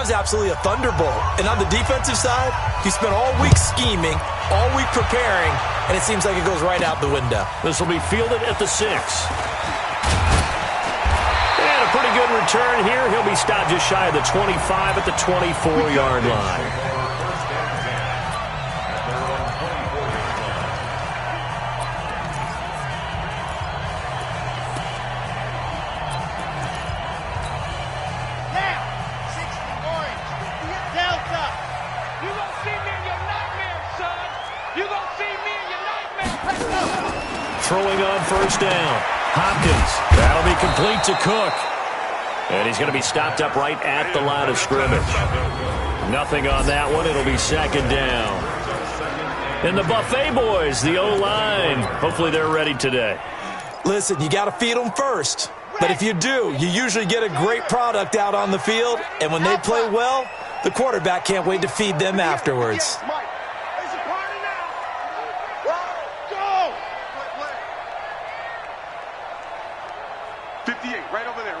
was absolutely a thunderbolt. And on the defensive side, he spent all week scheming, all week preparing, and it seems like it goes right out the window. This will be fielded at the 6. And a pretty good return here. He'll be stopped just shy of the 25 at the 24-yard line. Throwing on first down. Hopkins. That'll be complete to Cook. And he's going to be stopped up right at the line of scrimmage. Nothing on that one. It'll be second down. And the Buffet boys, the O-line. Hopefully they're ready today. Listen, you got to feed them first. But if you do, you usually get a great product out on the field. And when they play well, the quarterback can't wait to feed them afterwards. 58, right over there.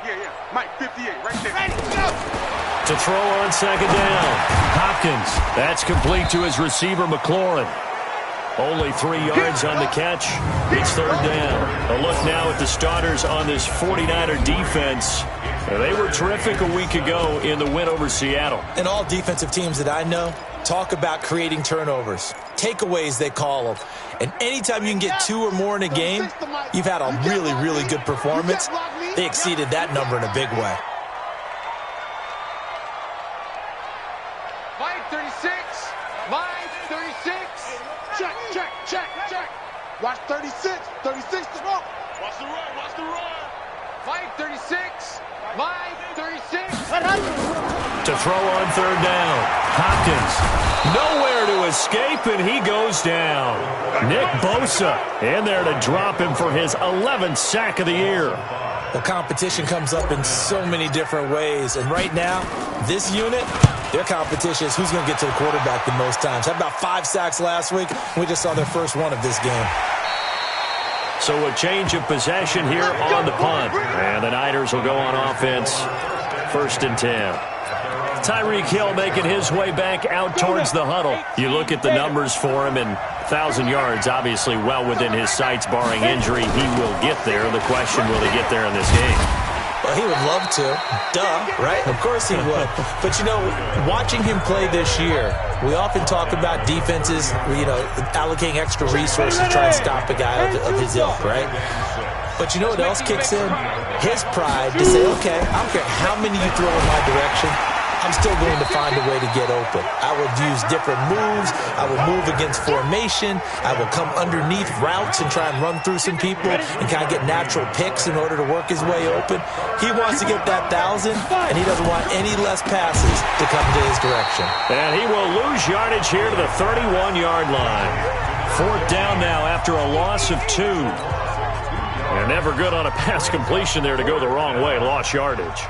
Yeah. Mike, 58, right there. Ready, go! To throw on second down. Hopkins. That's complete to his receiver, McLaurin. Only 3 yards on the catch. It's third down. A look now at the starters on this 49er defense. They were terrific a week ago in the win over Seattle. And all defensive teams that I know talk about creating turnovers. Takeaways, they call them. And anytime you can get 2 or more in a game, you've had a really, really good performance. They exceeded that number in a big way. Mike, 36. Mike, 36. Check. Watch 36. 36 to go. Watch the run. Mike, 36. Mike, 36. To throw on third down. Hopkins. Nowhere to escape, and he goes down. Nick Bosa in there to drop him for his 11th sack of the year. The competition comes up in so many different ways. And right now, this unit, their competition is who's going to get to the quarterback the most times. Had about 5 sacks last week. We just saw their first one of this game. So a change of possession here on the punt. And the Niners will go on offense. 1st and 10. Tyreek Hill making his way back out towards the huddle. You look at the numbers for him, and 1,000 yards obviously well within his sights, barring injury. He will get there. The question, will he get there in this game? Well, he would love to. Duh, right? Of course he would. But, you know, watching him play this year, we often talk about defenses, allocating extra resources to try and stop a guy of his ilk, right? But you know what else kicks in? His pride to say, okay, I don't care how many you throw in my direction, I'm still going to find a way to get open. I will use different moves. I will move against formation. I will come underneath routes and try and run through some people and kind of get natural picks in order to work his way open. He wants to get that 1,000, and he doesn't want any less passes to come to his direction. And he will lose yardage here to the 31-yard line. 4th down now after a loss of 2. And never good on a pass completion there to go the wrong way. Lost yardage.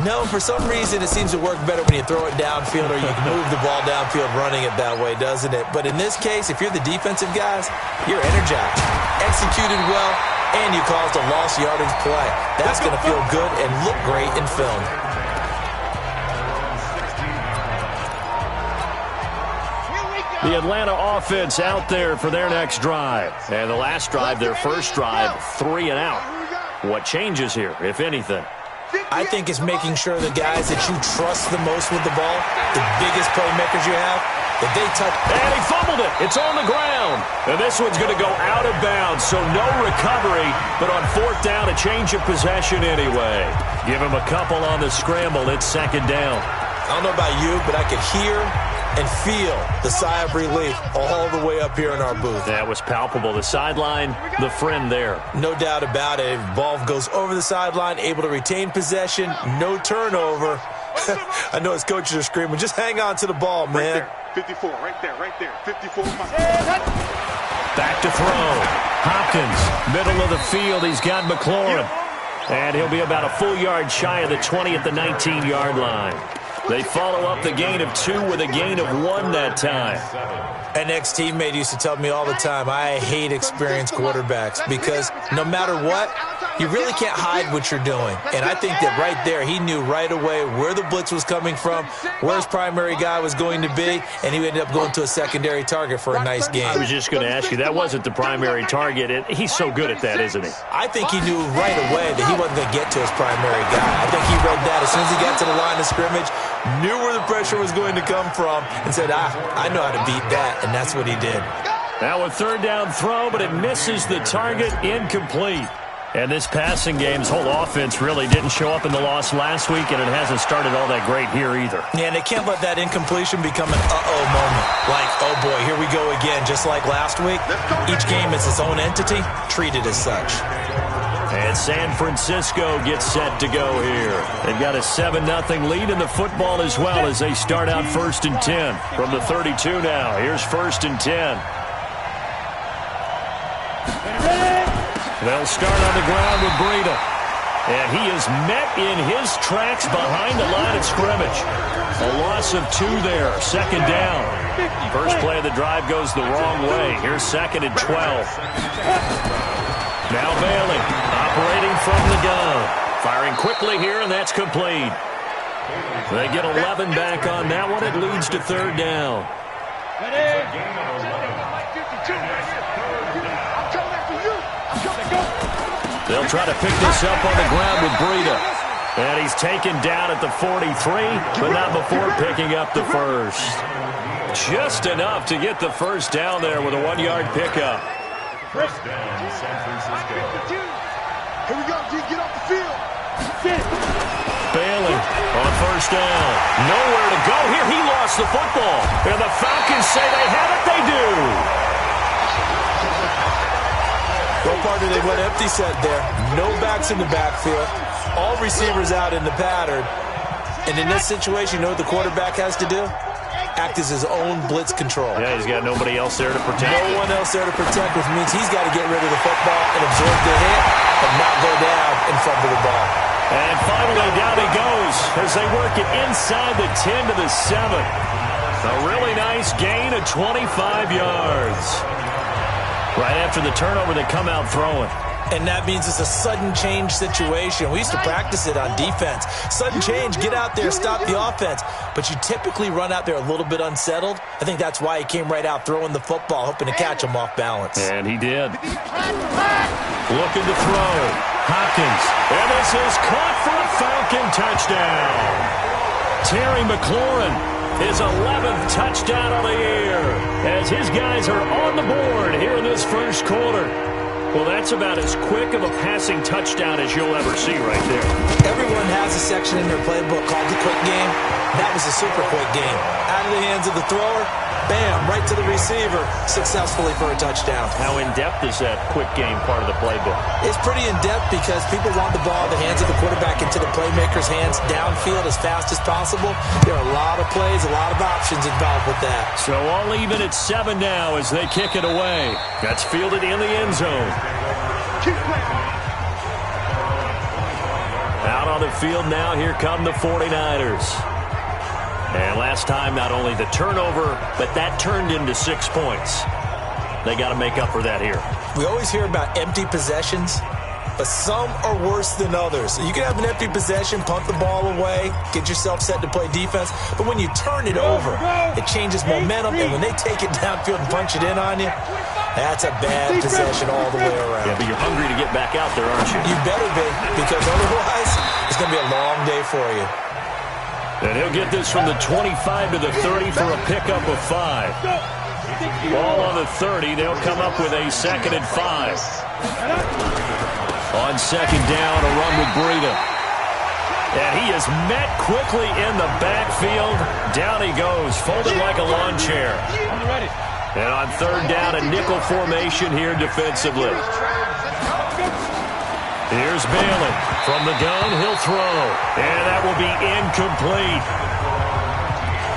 No, for some reason it seems to work better when you throw it downfield or you can move the ball downfield running it that way, doesn't it? But in this case, if you're the defensive guys, you're energized, executed well, and you caused a lost yardage play. That's going to feel good and look great in film. The Atlanta offense out there for their next drive. And the last drive, their first drive, 3 and out. What changes here, if anything? I think it's making sure the guys that you trust the most with the ball, the biggest playmakers you have, that they touch. And he fumbled it. It's on the ground. And this one's going to go out of bounds, so no recovery. But on 4th down, a change of possession anyway. Give him a couple on the scramble. It's 2nd down. I don't know about you, but I could hear and feel the sigh of relief all the way up here in our booth. That was palpable. The sideline, the friend there. No doubt about it. Ball goes over the sideline, able to retain possession, no turnover. I know his coaches are screaming, just hang on to the ball, man. Right there. 54, right there. 54. Back to throw. Hopkins, middle of the field. He's got McLaurin. And he'll be about a full yard shy of the 20 at the 19-yard line. They follow up the gain of 2 with a gain of 1 that time. An ex-teammate used to tell me all the time, I hate experienced quarterbacks because no matter what, you really can't hide what you're doing. And I think that right there, he knew right away where the blitz was coming from, where his primary guy was going to be, and he ended up going to a secondary target for a nice game. I was just going to ask you, that wasn't the primary target. He's so good at that, isn't he? I think he knew right away that he wasn't going to get to his primary guy. I think he read that as soon as he got to the line of scrimmage, knew where the pressure was going to come from, and said, I know how to beat that, and that's what he did. Now a 3rd down throw, but it misses the target, incomplete. And this passing game's whole offense really didn't show up in the loss last week, and it hasn't started all that great here either. Yeah, and they can't let that incompletion become an uh-oh moment. Like, oh boy, here we go again, just like last week. Each game is its own entity, treated as such. And San Francisco gets set to go here. They've got a 7-0 lead in the football as well as they start out 1st and 10 from the 32 now. Here's 1st and 10. They'll start on the ground with Breida. And he is met in his tracks behind the line of scrimmage. A loss of 2 there, 2nd down. First play of the drive goes the wrong way. Here's 2nd and 12. Now Bailey, operating from the gun. Firing quickly here, and that's complete. They get 11 back on that one. It leads to 3rd down. They'll try to pick this up on the ground with Breida. And he's taken down at the 43, but not before picking up the first. Just enough to get the first down there with a 1-yard pickup. First down, San Francisco. Here we go, G. Get off the field. Bailey on 1st down. Nowhere to go here. He lost the football. And the Falcons say they have it. They do. Well, partner, they went empty set there. No backs in the backfield. All receivers out in the pattern. And in this situation, you know what the quarterback has to do? Act as his own blitz control. Yeah, he's got nobody else there to protect. No one else there to protect, which means he's got to get rid of the football and absorb the hit and not go down in front of the ball. And finally, down he goes as they work it inside the 10 to the 7. A really nice gain of 25 yards. Right after the turnover, they come out throwing. And that means it's a sudden change situation. We used to practice it on defense. Sudden change, get out there, stop the offense. But you typically run out there a little bit unsettled. I think that's why he came right out throwing the football, hoping to catch him off balance. And he did. Looking to throw. Hopkins. And this is caught for a Falcon touchdown. Terry McLaurin, his 11th touchdown of the year, as his guys are on the board here in this first quarter. Well, that's about as quick of a passing touchdown as you'll ever see right there. Everyone has a section in their playbook called the quick game. That was a super quick game. Out of the hands of the thrower, bam, right to the receiver, successfully for a touchdown. How in-depth is that quick game part of the playbook? It's pretty in-depth because people want the ball in the hands of the quarterback into the playmaker's hands downfield as fast as possible. There are a lot of plays, a lot of options involved with that. So all even at 7 now as they kick it away. That's fielded in the end zone. Out on the field now, here come the 49ers. And last time, not only the turnover, but that turned into 6 points. They got to make up for that here. We always hear about empty possessions, but some are worse than others. You can have an empty possession, punt the ball away, get yourself set to play defense, but when you turn it over, it changes momentum, and when they take it downfield and punch it in on you, that's a bad possession all the way around. Yeah, but you're hungry to get back out there, aren't you? You better be, because otherwise, it's going to be a long day for you. And he'll get this from the 25 to the 30 for a pickup of 5. Ball on the 30. They'll come up with a 2nd and 5. On 2nd down, a run with Breida. And he is met quickly in the backfield. Down he goes, folded like a lawn chair. And on 3rd down, a nickel formation here defensively. Here's Bailey. From the gun, he'll throw. And that will be incomplete.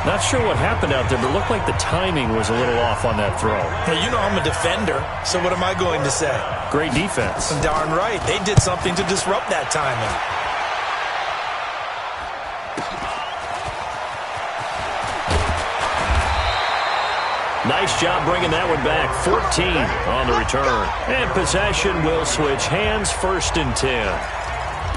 Not sure what happened out there, but it looked like the timing was a little off on that throw. Well, you know I'm a defender, so what am I going to say? Great defense. Darn right. They did something to disrupt that timing. Nice job bringing that one back. 14 on the return. And possession will switch hands. 1st and 10.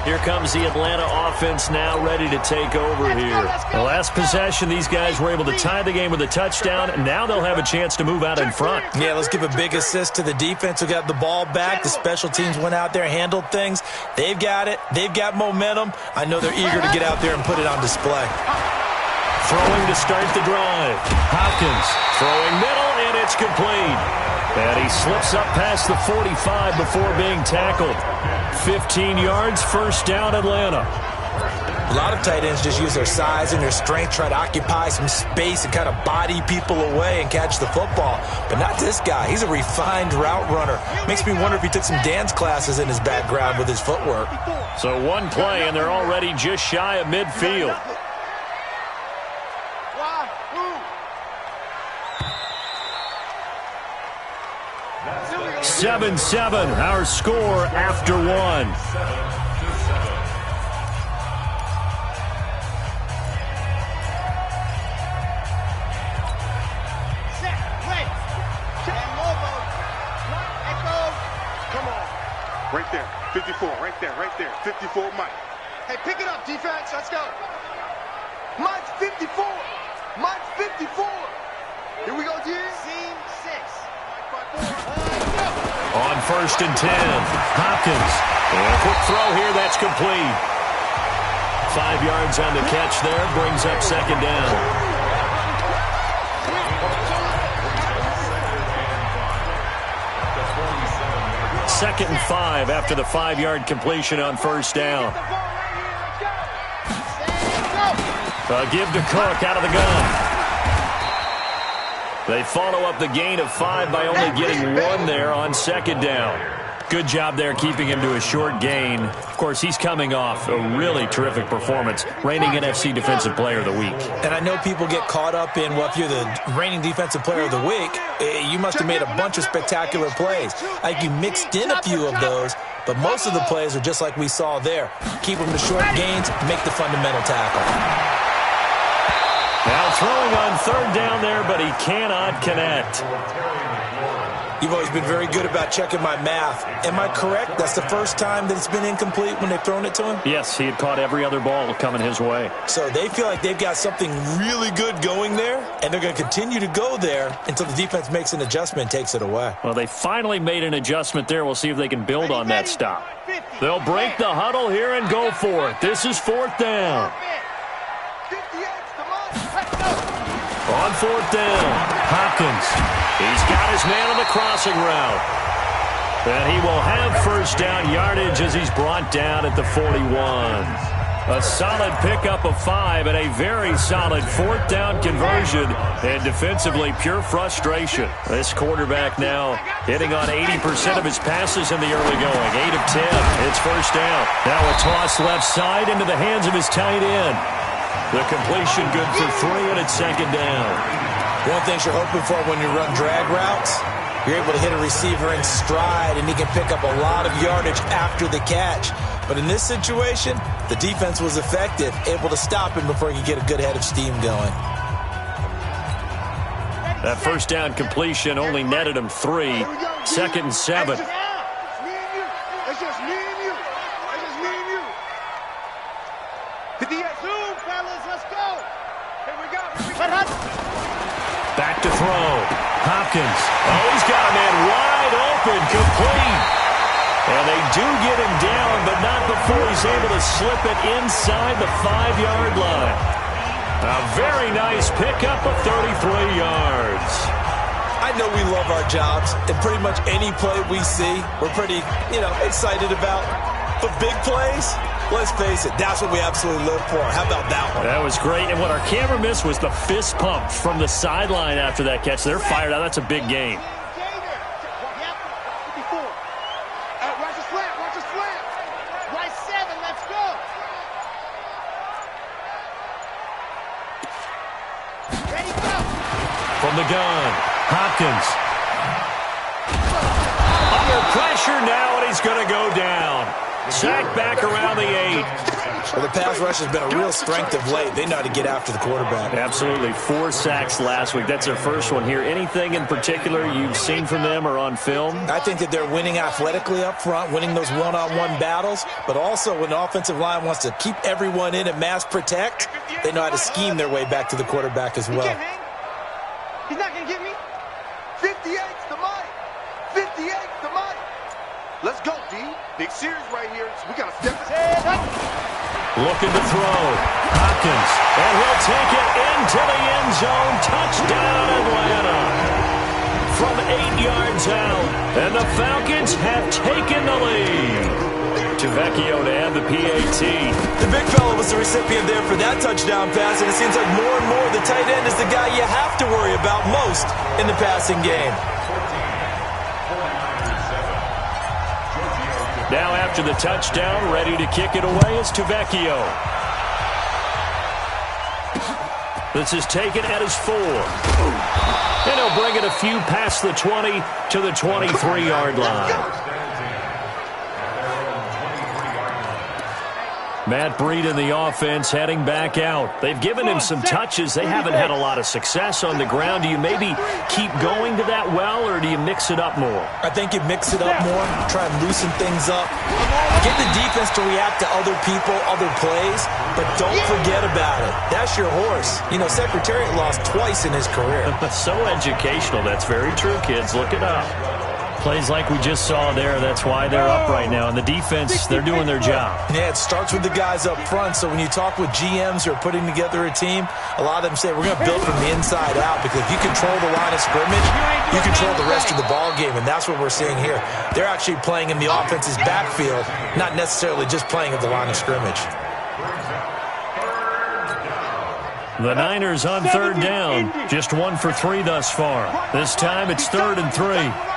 Here comes the Atlanta offense now ready to take over here. The last possession, these guys were able to tie the game with a touchdown. Now they'll have a chance to move out in front. Yeah, let's give a big assist to the defense who got the ball back. The special teams went out there, handled things. They've got it. They've got momentum. I know they're eager to get out there and put it on display. Throwing to start the drive. Hopkins throwing middle, and it's complete. And he slips up past the 45 before being tackled. 15 yards, 1st down, Atlanta. A lot of tight ends just use their size and their strength, try to occupy some space and kind of body people away and catch the football. But not this guy. He's a refined route runner. Makes me wonder if he took some dance classes in his background with his footwork. So one play, and they're already just shy of midfield. 7-7, our score after 1. Right there, 54, right there, 54, Mike. Hey, pick it up, defense, let's go. Mike's 54, Mike's 54. Here we go, D. Seam 6. On 1st and 10, Hopkins. And a quick throw here, that's complete. 5 yards on the catch there, brings up 2nd down. Second and 5 after the 5-yard completion on 1st down. A give to Cook out of the gun. They follow up the gain of 5 by only getting 1 there on 2nd down. Good job there keeping him to a short gain. Of course, he's coming off a really terrific performance, reigning NFC Defensive Player of the Week. And I know people get caught up in, well, if you're the reigning Defensive Player of the Week, you must have made a bunch of spectacular plays. Like you mixed in a few of those, but most of the plays are just like we saw there. Keep them to short gains, make the fundamental tackle. Now throwing on 3rd down there, but he cannot connect. You've always been very good about checking my math. Am I correct? That's the first time that it's been incomplete when they've thrown it to him? Yes, he had caught every other ball coming his way. So they feel like they've got something really good going there, and they're going to continue to go there until the defense makes an adjustment and takes it away. Well, they finally made an adjustment there. We'll see if they can build on that stop. They'll break the huddle here and go for it. This is 4th down. On 4th down, Hopkins. He's got his man on the crossing route. And he will have 1st down yardage as he's brought down at the 41. A solid pickup of 5 and a very solid 4th down conversion. And defensively, pure frustration. This quarterback now hitting on 80% of his passes in the early going. 8 of 10. It's 1st down. Now a toss left side into the hands of his tight end. The completion good for 3, and it's 2nd down. One thing you're hoping for when you run drag routes, you're able to hit a receiver in stride, and he can pick up a lot of yardage after the catch. But in this situation, the defense was effective, able to stop him before he could get a good head of steam going. That 1st down completion only netted him 3. 2nd and 7. It's just me and you. It's just me and you. 58. Zoom, fellas, let's go. Here we go. Back to throw. Hopkins. Oh, he's got a man wide open, complete. And they do get him down, but not before he's able to slip it inside the 5-yard line. A very nice pickup of 33 yards. I know we love our jobs, and pretty much any play we see, we're pretty, excited about. But big plays, let's face it, that's what we absolutely live for. How about that one? That was great, and what our camera missed was the fist pump from the sideline after that catch. They're fired out. That's a big game. From the gun, Hopkins. Under pressure now, and he's going to go down. Sacked back around the 8. Well, the pass rush has been a real strength of late. They know how to get after the quarterback. Absolutely. 4 sacks last week. That's their first one here. Anything in particular you've seen from them or on film? I think that they're winning athletically up front, winning those one-on-one battles, but also when the offensive line wants to keep everyone in and mass protect, they know how to scheme their way back to the quarterback as well. He's not going to get me. 58's the mic. 58's the mic. Let's go, D. Big series right here. So we got to step it. Looking to throw. Hopkins. And he'll take it into the end zone. Touchdown, Atlanta. From 8 yards out. And the Falcons have taken the lead. Vecchio to add the PAT. The big fella was the recipient there for that touchdown pass, and it seems like more and more the tight end is the guy you have to worry about most in the passing game. Now after the touchdown, ready to kick it away is Vecchio. This is taken at his 4. And he'll bring it a few past the 20 to the 23-yard line. Matt Breed in the offense heading back out. They've given him some touches. They haven't had a lot of success on the ground. Do you maybe keep going to that well, or do you mix it up more? I think you mix it up more, try and loosen things up. Get the defense to react to other people, other plays, but don't forget about it. That's your horse. You know, Secretariat lost twice in his career. So educational. That's very true, kids. Look it up. Plays like we just saw there, that's why they're up right now. And the defense, they're doing their job. Yeah, it starts with the guys up front. So when you talk with GMs who are putting together a team, a lot of them say, we're going to build from the inside out, because if you control the line of scrimmage, you control the rest of the ball game. And that's what we're seeing here. They're actually playing in the offense's backfield, not necessarily just playing at the line of scrimmage. The Niners on 3rd down. Just 1 for 3 thus far. This time it's 3rd and 3.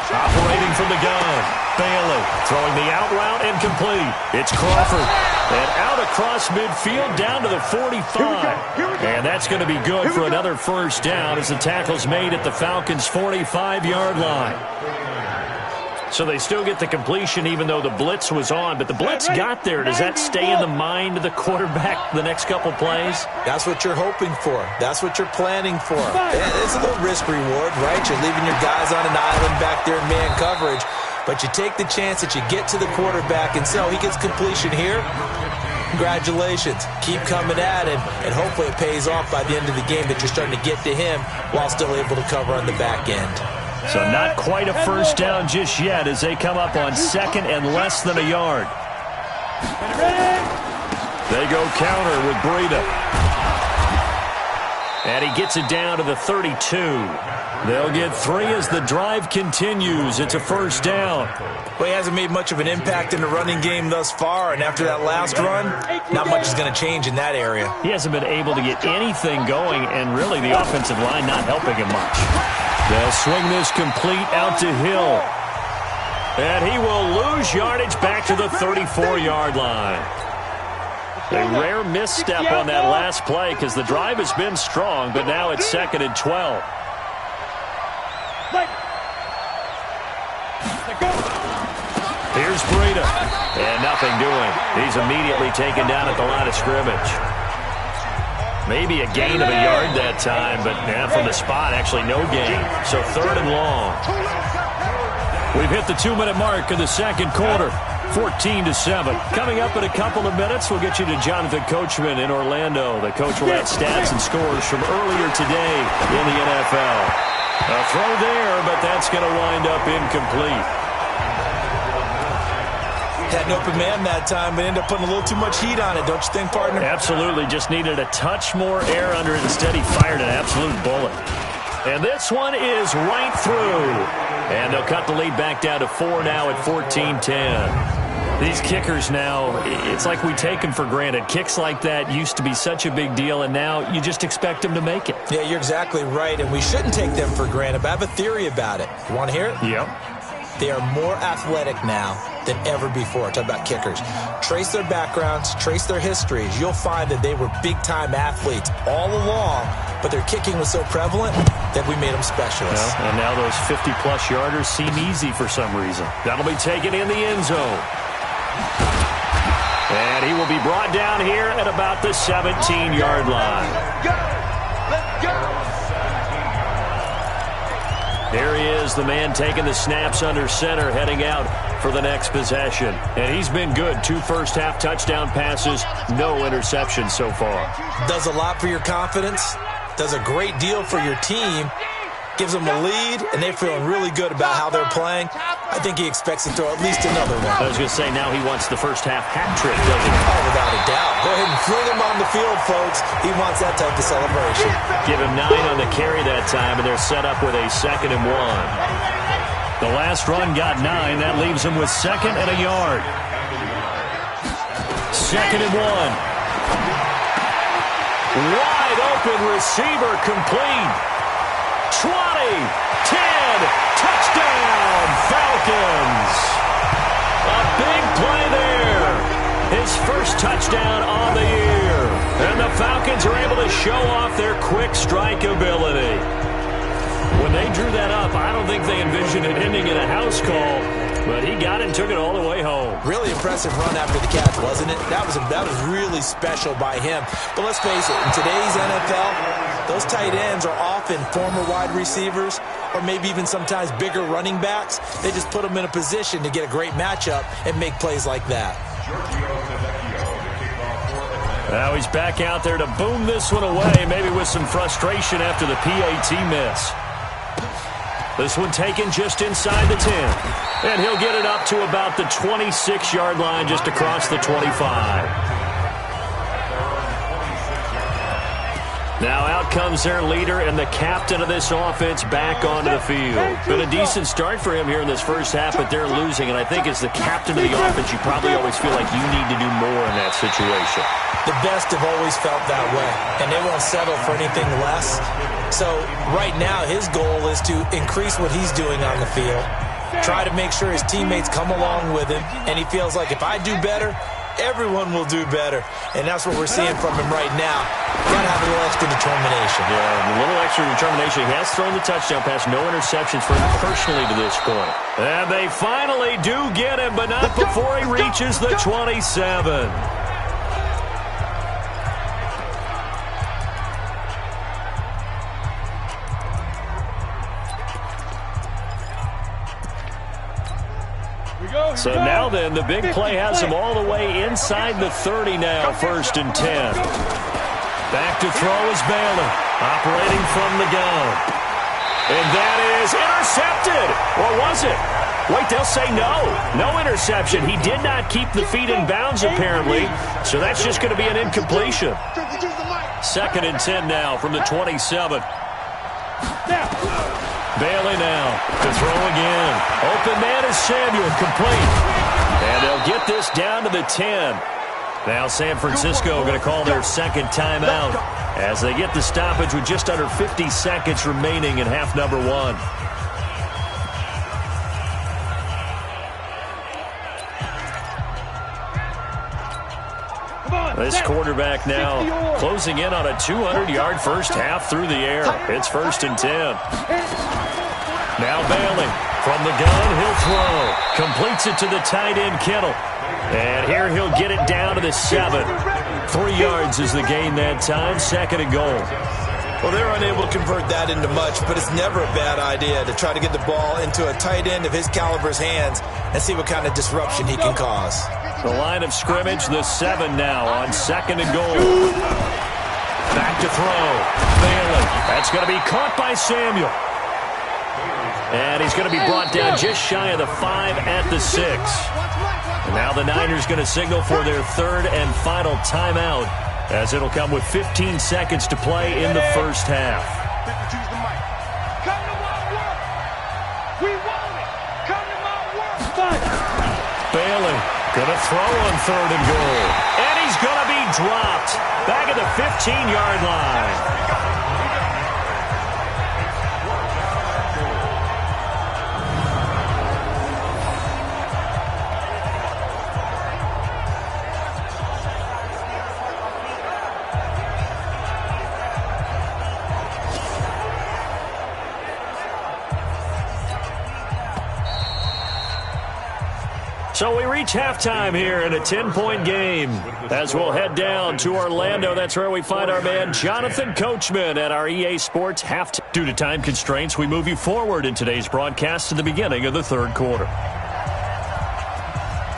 Operating from the gun. Bailey throwing the out route incomplete. It's Crawford. And out across midfield down to the 45. And that's going to be good for another first down as the tackle's made at the Falcons' 45-yard line. So they still get the completion even though the blitz was on. But the blitz got there. Does that stay in the mind of the quarterback the next couple plays? That's what you're hoping for. That's what you're planning for. It's a little risk-reward, right? You're leaving your guys on an island back there in man coverage. But you take the chance that you get to the quarterback and so he gets completion here. Congratulations. Keep coming at him, and hopefully it pays off by the end of the game that you're starting to get to him while still able to cover on the back end. So not quite a first down just yet as they come up on 2nd and less than a yard. They go counter with Breida. And he gets it down to the 32. They'll get 3 as the drive continues. It's a first down. Well, he hasn't made much of an impact in the running game thus far, and after that last run, not much is going to change in that area. He hasn't been able to get anything going, and really the offensive line not helping him much. They'll swing this complete out to Hill. And he will lose yardage back to the 34-yard line. A rare misstep on that last play because the drive has been strong, but now it's 2nd and 12. Here's Breida. And nothing doing. He's immediately taken down at the line of scrimmage. Maybe a gain of a yard that time, but from the spot, actually no gain. So 3rd and long. We've hit the 2-minute mark of the second quarter. 14-7. Coming up in a couple of minutes, we'll get you to Jonathan Coachman in Orlando. The coach will add stats and scores from earlier today in the NFL. A throw there, but that's going to wind up incomplete. Had an open man that time, but ended up putting a little too much heat on it, don't you think, partner? Absolutely. Just needed a touch more air under it. Instead, he fired an absolute bullet. And this one is right through. And they'll cut the lead back down to 4 now at 14-10. These kickers now, it's like we take them for granted. Kicks like that used to be such a big deal, and now you just expect them to make it. Yeah, you're exactly right, and we shouldn't take them for granted, but I have a theory about it. You want to hear it? Yep. They are more athletic now than ever before. Talk about kickers. Trace their backgrounds, trace their histories. You'll find that they were big-time athletes all along, but their kicking was so prevalent that we made them specialists. Well, and now those 50-plus yarders seem easy for some reason. That'll be taken in the end zone. And he will be brought down here at about the 17-yard line. Let's go! Here he is, the man taking the snaps under center, heading out for the next possession. And he's been good. 2 first-half touchdown passes, no interceptions so far. Does a lot for your confidence, does a great deal for your team, gives them a lead, and they're feeling really good about how they're playing. I think he expects to throw at least another one. I was going to say, now he wants the first-half hat trick, doesn't he? Oh, without a doubt. Go ahead and fling him on the field, folks. He wants that type of celebration. Give him 9 on the carry that time, and they're set up with a 2nd and 1. The last run got 9. That leaves him with 2nd and a yard. 2nd and 1. Wide open receiver complete. 20, 10, touchdown, Falcons. A big play there. His first touchdown on the year. And the Falcons are able to show off their quick strike ability. When they drew that up, I don't think they envisioned it ending in a house call, but he got it and took it all the way home. Really impressive run after the catch, wasn't it? That was really special by him. But let's face it, in today's NFL, those tight ends are often former wide receivers or maybe even sometimes bigger running backs. They just put them in a position to get a great matchup and make plays like that. Now he's back out there to boom this one away, maybe with some frustration after the PAT miss. This one taken just inside the 10. And he'll get it up to about the 26-yard line, just across the 25. Now out comes their leader and the captain of this offense back onto the field. Been a decent start for him here in this first half, but they're losing. And I think as the captain of the offense, you probably always feel like you need to do more in that situation. The best have always felt that way, and they won't settle for anything less. So right now his goal is to increase what he's doing on the field, try to make sure his teammates come along with him, and he feels like if I do better, everyone will do better. And that's what we're seeing from him right now. Got to have a little extra determination. Yeah, a little extra determination. He has thrown the touchdown pass, no interceptions for him personally to this point. And they finally do get him, but not before he reaches the 27. So now then, the big play has him all the way inside the 30 now, 1st and 10. Back to throw is Bailey, operating from the gun. And that is intercepted. Or was it? Wait, they'll say no. No interception. He did not keep the feet in bounds, apparently. So that's just going to be an incompletion. 2nd and 10 now from the 27. Bailey now to throw again. Open man is Samuel, complete. And they'll get this down to the 10. Now San Francisco going to call their 2nd timeout as they get the stoppage with just under 50 seconds remaining in half number 1. This quarterback now closing in on a 200-yard first half through the air. It's 1st and 10. Now Bailey from the gun, he'll throw. Completes it to the tight end, Kittle. And here he'll get it down to the 7. 3 yards is the gain that time, 2nd and goal. Well, they're unable to convert that into much, but it's never a bad idea to try to get the ball into a tight end of his caliber's hands and see what kind of disruption he can cause. The line of scrimmage, the 7 now on 2nd and goal. Back to throw. Bailey. That's going to be caught by Samuel. And he's going to be brought down just shy of the 5 at the 6. And now the Niners going to signal for their 3rd and final timeout, as it'll come with 15 seconds to play in the first half. Bailey going to throw on 3rd and goal. And he's going to be dropped back at the 15-yard line. So we reach halftime here in a 10-point game. As we'll head down to Orlando, that's where we find our man Jonathan Coachman at our EA Sports halftime. Due to time constraints, we move you forward in today's broadcast to the beginning of the third quarter.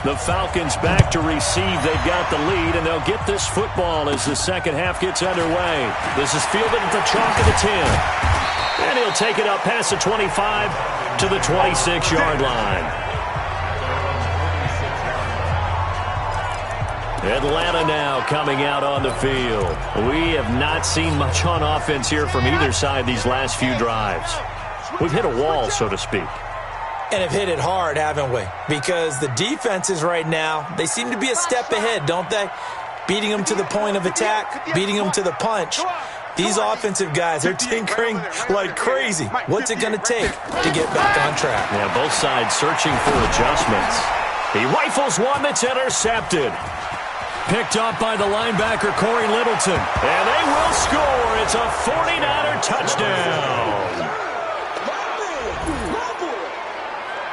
The Falcons back to receive. They've got the lead, and they'll get this football as the second half gets underway. This is fielded at the chalk of the 10. And he'll take it up past the 25 to the 26-yard line. Atlanta now coming out on the field. We have not seen much on offense here from either side these last few drives. We've hit a wall, so to speak. And have hit it hard, haven't we? Because the defenses right now, they seem to be a step ahead, don't they? Beating them to the point of attack, beating them to the punch. These offensive guys, they're tinkering like crazy. What's it going to take to get back on track? Yeah, both sides searching for adjustments. He rifles one that's intercepted. Picked up by the linebacker, Corey Littleton. And they will score. It's a 49er touchdown.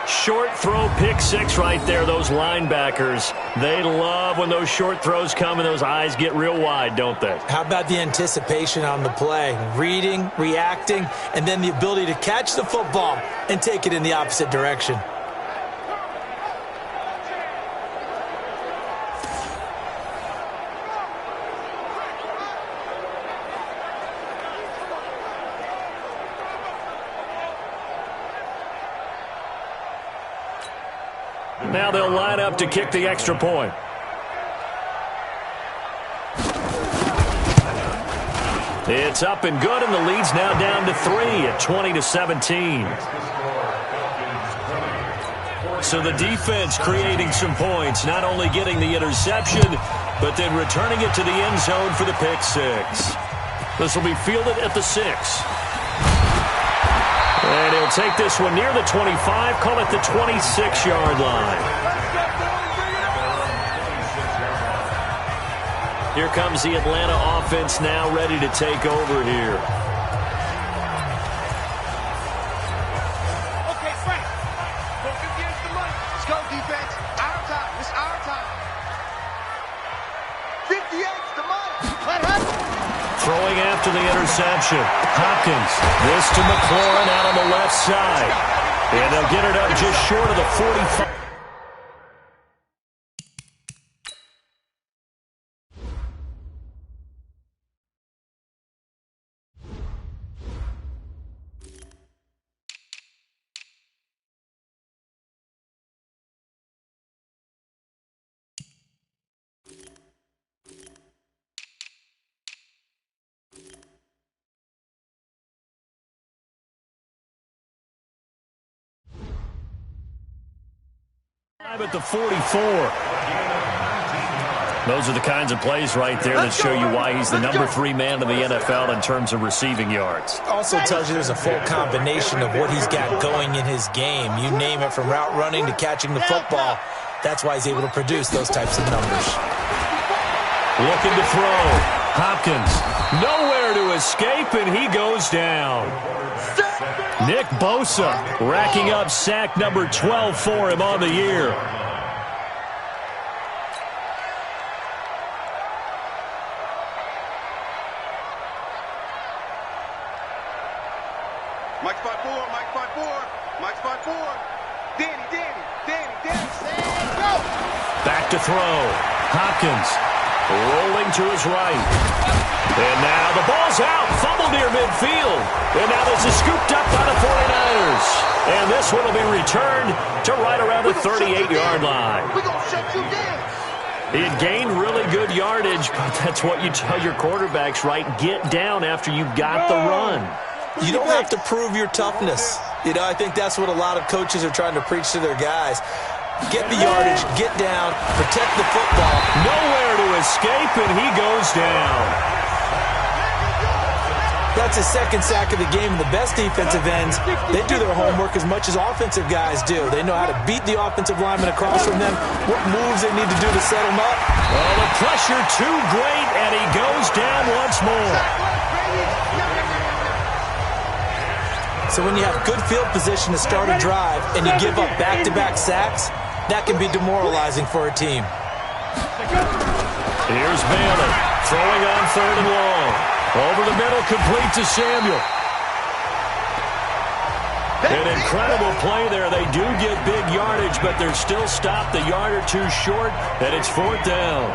Short throw, pick six right there. Those linebackers, they love when those short throws come and those eyes get real wide, don't they? How about the anticipation on the play? Reading, reacting, and then the ability to catch the football and take it in the opposite direction. Now they'll line up to kick the extra point. It's up and good, and the lead's now down to 3 at 20-17. So the defense creating some points, not only getting the interception, but then returning it to the end zone for the pick six. This will be fielded at the 6. And he'll take this one near the 25, call it the 26-yard line. Here comes the Atlanta offense now ready to take over here. Okay, Frank. Don't confuse the money. Let's go, defense. Our time. It's our time. 58's the money. What happened? Throwing after the interception. Hopkins. This to McLaurin out on the left side. And they'll get it up just short of the 45. At the 44. Those are the kinds of plays right there that show you why he's the number 3 man in the NFL in terms of receiving yards. Also tells you there's a full combination of what he's got going in his game. You name it, from route running to catching the football. That's why he's able to produce those types of numbers. Looking to throw. Hopkins. Nowhere to escape, and he goes down. Nick Bosa racking up sack number 12 for him on the year. Mike's 5-4, Mike's 5-4, Mike's 5-4. Danny. Go. Back to throw. Hopkins rolling to his right. And now the ball's out. Fumble near midfield. And now this is scooped up by the 49ers. And this one will be returned to right around the 38-yard line. We're going to shut you down. He had gained really good yardage, but that's what you tell your quarterbacks, right? Get down after you've got the run. You don't have to prove your toughness. You know, I think that's what a lot of coaches are trying to preach to their guys. Get the yardage, get down, protect the football. Nowhere to escape, and he goes down. That's his second sack of the game, and the best defensive ends, they do their homework as much as offensive guys do. They know how to beat the offensive lineman across from them, what moves they need to do to set them up. Oh, the pressure too great, and he goes down once more. So when you have good field position to start a drive and you give up back-to-back sacks, That can be demoralizing for a team. Here's Bailey throwing on 3rd and long. Over the middle, complete to Samuel. An incredible play there. They do get big yardage, but they're still stopped a yard or two short, and it's 4th down.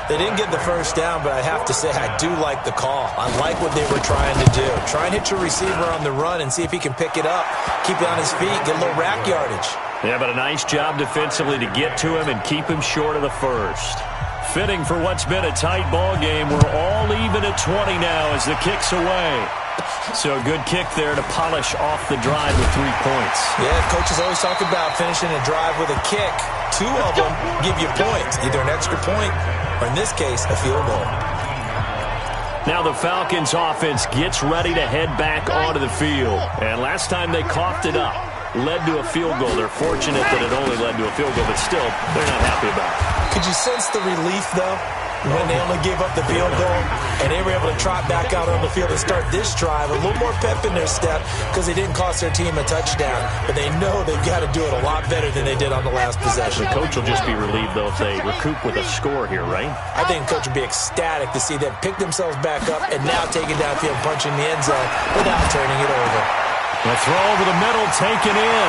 They didn't get the first down, but I have to say I do like the call. I like what they were trying to do. Try and hit your receiver on the run and see if he can pick it up, keep it on his feet, get a little rack yardage. Yeah, but a nice job defensively to get to him and keep him short of the first. Fitting for what's been a tight ball game. We're all even at 20 now as the kick's away. So a good kick there to polish off the drive with 3 points. Yeah, coaches always talk about finishing a drive with a kick. 2 of them give you points, either an extra point or, in this case, a field goal. Now the Falcons offense gets ready to head back onto the field. And last time they coughed it up, led to a field goal. They're fortunate that it only led to a field goal, but still, they're not happy about it. Could you sense the relief, though, when they only gave up the field goal and they were able to trot back out on the field and start this drive? A little more pep in their step because they didn't cost their team a touchdown, but they know they've got to do it a lot better than they did on the last possession. The coach will just be relieved, though, if they recoup with a score here, right? I think the coach would be ecstatic to see them pick themselves back up and now take it downfield, punching the end zone without turning it over. The throw over the middle, taken in.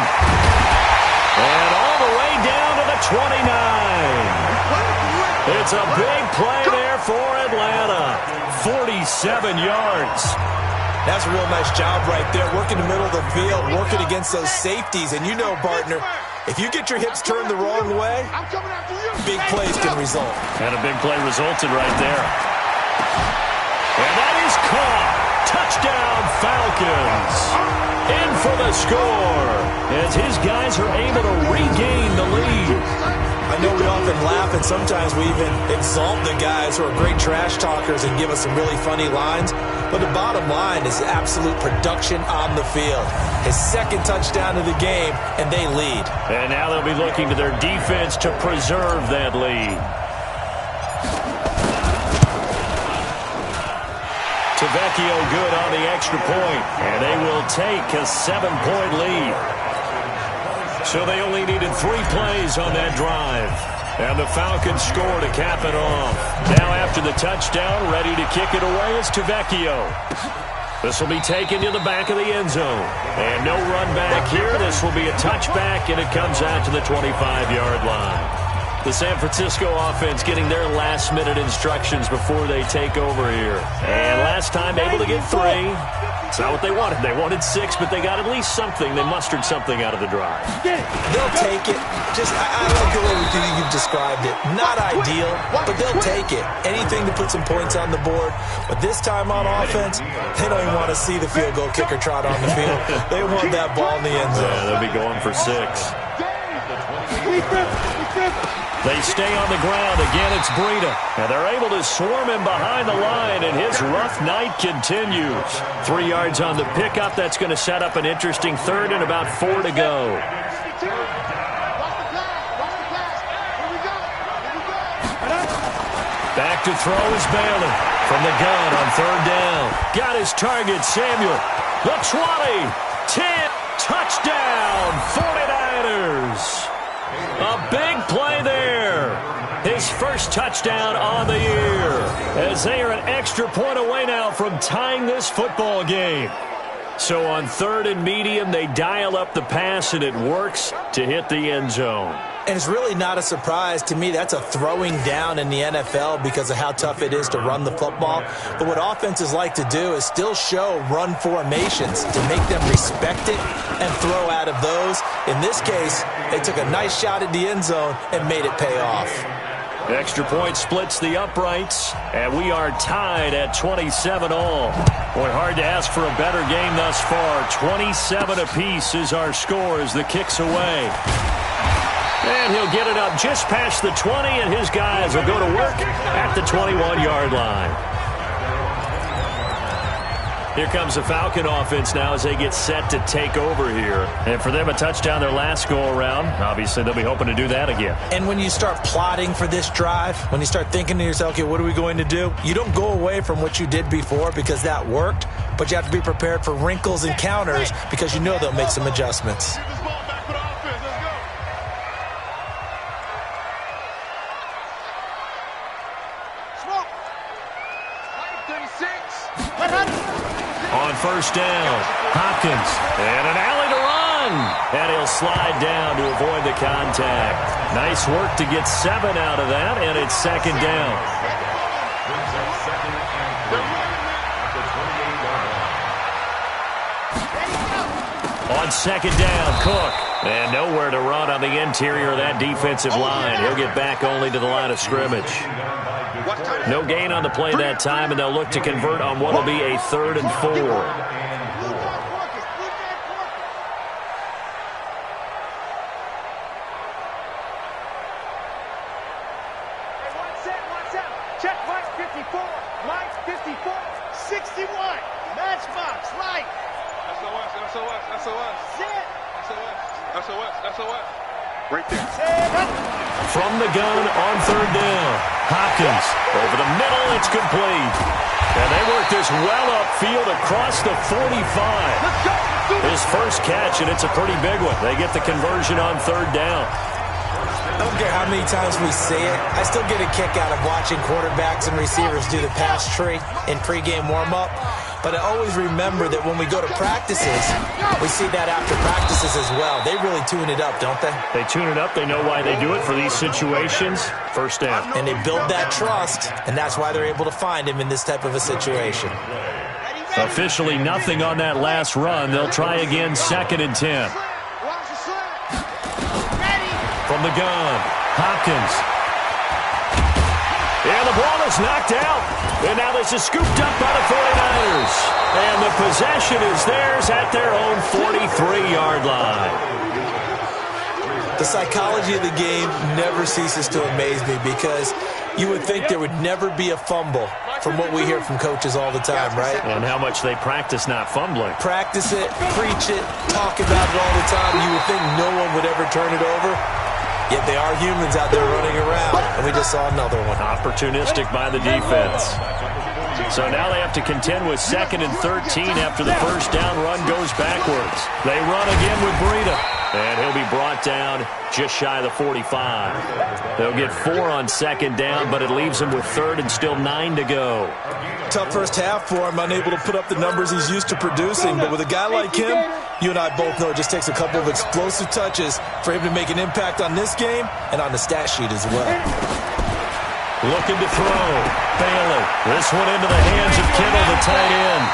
And all the way down to the 29. It's a big play there for Atlanta. 47 yards. That's a real nice job right there, working the middle of the field, working against those safeties. And you know, partner, if you get your hips turned the wrong way, big plays can result. And a big play resulted right there. And that is caught. Touchdown, Falcons. In for the score as his guys are able to regain the lead. I know we often laugh and sometimes we even exalt the guys who are great trash talkers and give us some really funny lines. But the bottom line is absolute production on the field. His 2nd touchdown of the game, and they lead. And now they'll be looking to their defense to preserve that lead. Tavecchio good on the extra point, and they will take a 7-point lead. So they only needed 3 plays on that drive. And the Falcons score to cap it off. Now after the touchdown, ready to kick it away is Tavecchio. This will be taken to the back of the end zone. And no run back here. This will be a touchback, and it comes out to the 25-yard line. The San Francisco offense getting their last-minute instructions before they take over here. And last time able to get 3. It's not what they wanted. They wanted 6, but they got at least something. They mustered something out of the drive. They'll take it. I like the way you've described it. Not ideal, but they'll take it. Anything to put some points on the board. But this time on offense, they don't even want to see the field goal kicker trot on the field. They want that ball in the end zone. Yeah, they'll be going for 6. They stay on the ground. Again, it's Breida. And they're able to swarm him behind the line, and his rough night continues. 3 yards on the pickup. That's going to set up an interesting 3rd and about 4 to go. Back to throw is Bailey from the gun on 3rd down. Got his target, Samuel. The 20, 10, touchdown, 49ers. A big play there. His first touchdown on the year as they are an extra point away now from tying this football game. So on 3rd and medium, they dial up the pass, and it works to hit the end zone. And it's really not a surprise to me. That's a throwing down in the NFL because of how tough it is to run the football. But what offenses like to do is still show run formations to make them respect it and throw out of those. In this case, they took a nice shot at the end zone and made it pay off. The extra point splits the uprights, and we are tied at 27 all. Boy, hard to ask for a better game thus far. 27 apiece is our score as the kick's away. And he'll get it up just past the 20, and his guys will go to work at the 21-yard line. Here comes the Falcon offense now as they get set to take over here. And for them, a touchdown their last go-around. Obviously, they'll be hoping to do that again. And when you start plotting for this drive, when you start thinking to yourself, okay, what are we going to do? You don't go away from what you did before because that worked, but you have to be prepared for wrinkles and counters because you know they'll make some adjustments. On first down, Hopkins, and an alley to run. And he'll slide down to avoid the contact. Nice work to get 7 out of that, and it's second down. On second down, Cook. And nowhere to run on the interior of that defensive line. He'll get back only to the line of scrimmage. No gain on the play that time, and they'll look to convert on what will be a 3rd and 4. From the gun on 3rd down. Hopkins over the middle. It's complete. And they work this well upfield across the 45. His first catch, and it's a pretty big one. They get the conversion on 3rd down. I don't care how many times we see it. I still get a kick out of watching quarterbacks and receivers do the pass tree in pregame warm-up. But I always remember that when we go to practices, we see that after practices as well. They really tune it up, don't they? They tune it up. They know why they do it for these situations. First down. And they build that trust, and that's why they're able to find him in this type of a situation. Officially nothing on that last run. They'll try again, 2nd and 10. From the gun, Hopkins. And the ball is knocked out. And now this is scooped up by the 49ers. And the possession is theirs at their own 43-yard line. The psychology of the game never ceases to amaze me because you would think there would never be a fumble from what we hear from coaches all the time, right? And how much they practice not fumbling. Practice it, preach it, talk about it all the time. You would think no one would ever turn it over. Yet they are humans out there running around, and we just saw another one. Opportunistic by the defense. So now they have to contend with 2nd and 13 after the first down run goes backwards. They run again with Breida, and he'll be brought down just shy of the 45. They'll get 4 on 2nd down, but it leaves them with 3rd and still 9 to go. Tough first half for him, unable to put up the numbers he's used to producing. But with a guy like him, you and I both know it just takes a couple of explosive touches for him to make an impact on this game and on the stat sheet as well. Looking to throw. Bailey. This one into the hands of Kittle, the tight end.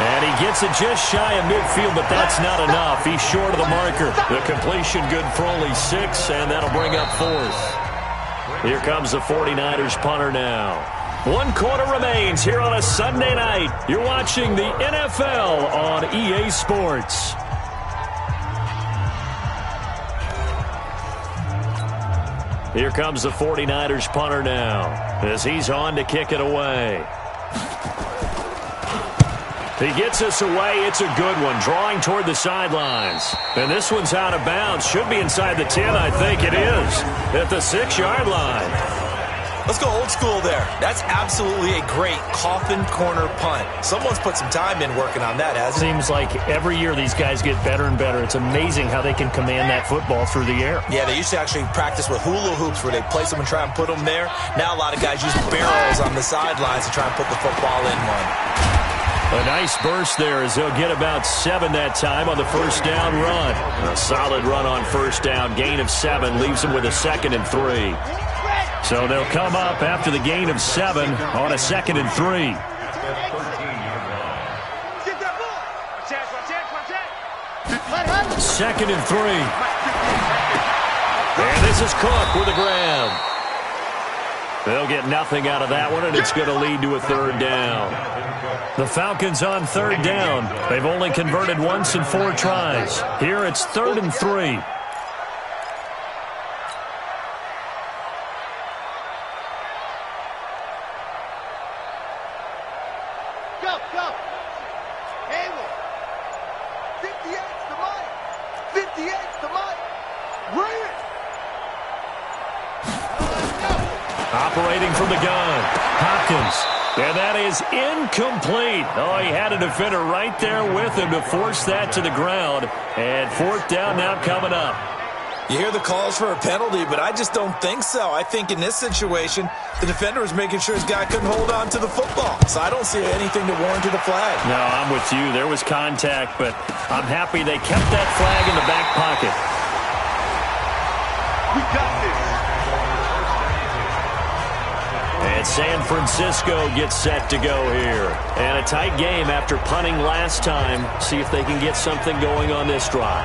And he gets it just shy of midfield, but that's not enough. He's short of the marker. The completion good for only 6, and that'll bring up 4th. Here comes the 49ers punter now. 1 quarter remains here on a Sunday night. You're watching the NFL on EA Sports. Here comes the 49ers punter now as he's on to kick it away. He gets us away. It's a good one, drawing toward the sidelines. And this one's out of bounds. Should be inside the 10, I think it is, at the 6-yard line. Let's go old school there. That's absolutely a great coffin corner punt. Someone's put some time in working on that, hasn't it? Seems like every year these guys get better and better. It's amazing how they can command that football through the air. Yeah, they used to actually practice with hula hoops where they place them and try and put them there. Now a lot of guys use barrels on the sidelines to try and put the football in one. A nice burst there as they'll get about 7 that time on the first down run. A solid run on first down. Gain of 7 leaves them with a 2nd and 3. So they'll come up after the gain of 7 on a 2nd and 3. Second and 3. And this is Cook with the grab. They'll get nothing out of that one, and it's going to lead to a 3rd down. The Falcons on 3rd down. They've only converted once in 4 tries. Here it's 3rd and 3. Operating from the gun, Hopkins. And that is incomplete. Oh, he had a defender right there with him to force that to the ground. And 4th down now coming up. You hear the calls for a penalty, but I just don't think so. I think in this situation, the defender was making sure his guy couldn't hold on to the football. So I don't see anything to warrant a flag. No, I'm with you. There was contact, but I'm happy they kept that flag in the back pocket. We got this. And San Francisco gets set to go here. And a tight game after punting last time. See if they can get something going on this drive.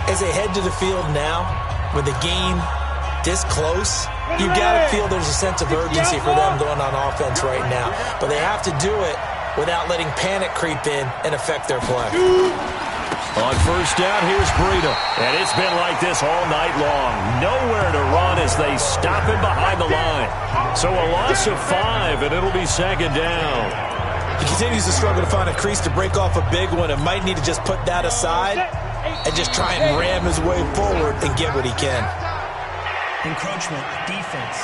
As they head to the field now, with the game this close, you got to feel there's a sense of urgency for them going on offense right now. But they have to do it without letting panic creep in and affect their play. On first down, here's Breida. And it's been like this all night long. Nowhere to run as they stop him behind the line. So a loss of 5, and it'll be second down. He continues to struggle to find a crease to break off a big one and might need to just put that aside and just try and ram his way forward and get what he can. Encroachment, defense.